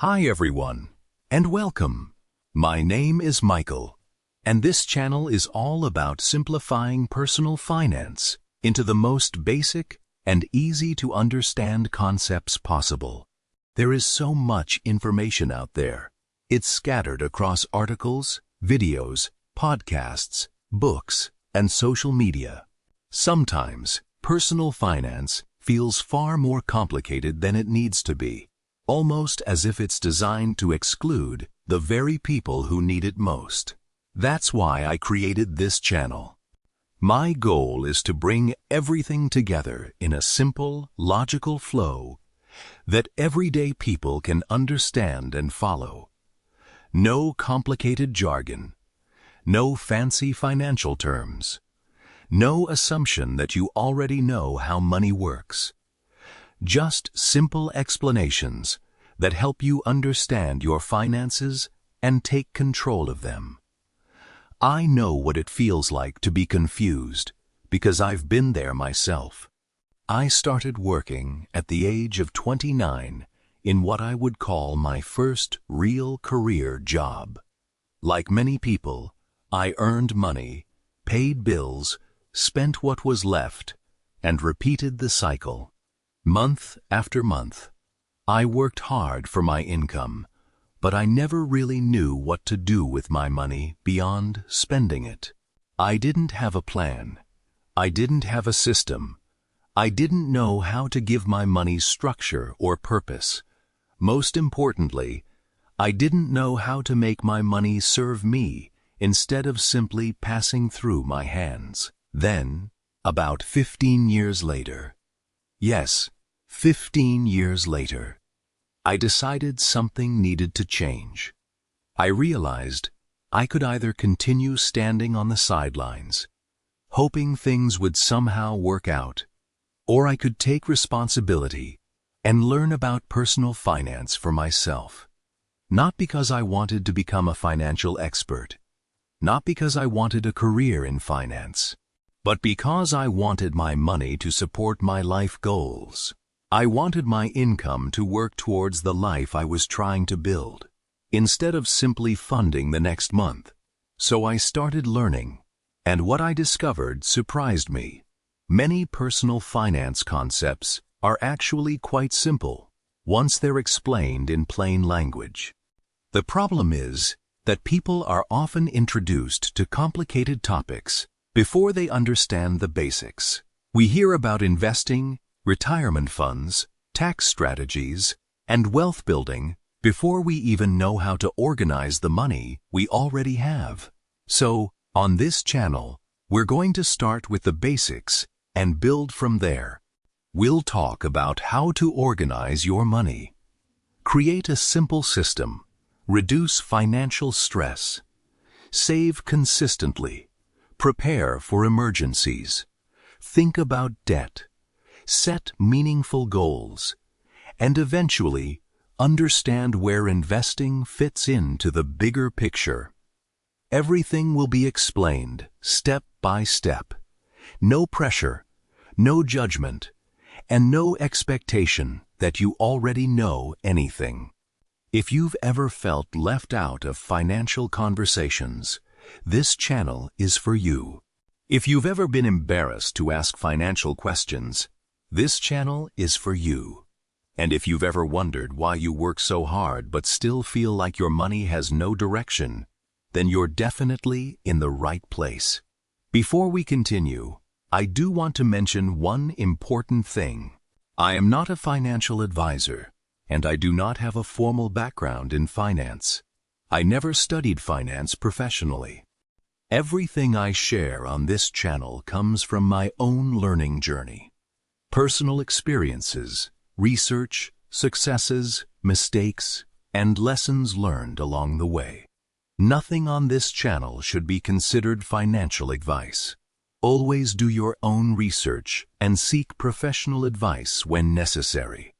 Hi everyone, and welcome. My name is Michael, and this channel is all about simplifying personal finance into the most basic and easy to understand concepts possible. There is so much information out there. It's scattered across articles, videos, podcasts, books, and social media. Sometimes, personal finance feels far more complicated than it needs to be, almost as if it's designed to exclude the very people who need it most. That's why I created this channel. My goal is to bring everything together in a simple, logical flow that everyday people can understand and follow. No complicated jargon, no fancy financial terms, no assumption that you already know how money works. Just simple explanations that help you understand your finances and take control of them. I know what it feels like to be confused because I've been there myself. I started working at the age of 29 in what I would call my first real career job. Like many people, I earned money, paid bills, spent what was left, and repeated the cycle. Month after month, I worked hard for my income, but I never really knew what to do with my money beyond spending it. I didn't have a plan. I didn't have a system. I didn't know how to give my money structure or purpose. Most importantly, I didn't know how to make my money serve me instead of simply passing through my hands. Then, about 15 years later, yes, 15 years later, I decided something needed to change. I realized I could either continue standing on the sidelines, hoping things would somehow work out, or I could take responsibility and learn about personal finance for myself. Not because I wanted to become a financial expert, not because I wanted a career in finance, but because I wanted my money to support my life goals. I wanted my income to work towards the life I was trying to build, instead of simply funding the next month. So I started learning, and what I discovered surprised me. Many personal finance concepts are actually quite simple once they're explained in plain language. The problem is that people are often introduced to complicated topics before they understand the basics. We hear about investing, retirement funds, tax strategies, and wealth building before we even know how to organize the money we already have. So, on this channel, we're going to start with the basics and build from there. We'll talk about how to organize your money, create a simple system, reduce financial stress, save consistently, prepare for emergencies, think about debt, set meaningful goals, and eventually understand where investing fits into the bigger picture. Everything will be explained step by step. No pressure, no judgment, and no expectation that you already know anything. If you've ever felt left out of financial conversations, this channel is for you. If you've ever been embarrassed to ask financial questions, this channel is for you. And if you've ever wondered why you work so hard but still feel like your money has no direction, then you're definitely in the right place. Before we continue, I do want to mention one important thing. I am not a financial advisor, and I do not have a formal background in finance. I never studied finance professionally. Everything I share on this channel comes from my own learning journey. Personal experiences, research, successes, mistakes, and lessons learned along the way. Nothing on this channel should be considered financial advice. Always do your own research and seek professional advice when necessary.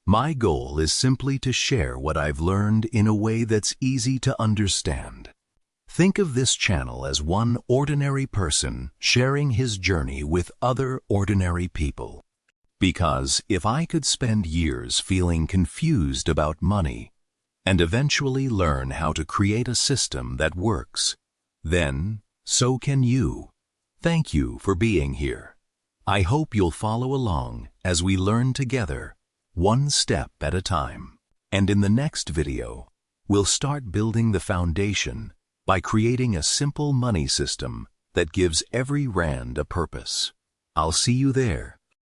My goal is simply to share what I've learned in a way that's easy to understand. Think of this channel as one ordinary person sharing his journey with other ordinary people. Because if I could spend years feeling confused about money, and eventually learn how to create a system that works. Then, so can you. Thank you for being here. I hope you'll follow along as we learn together, one step at a time. And in the next video, we'll start building the foundation by creating a simple money system that gives every rand a purpose. I'll see you there.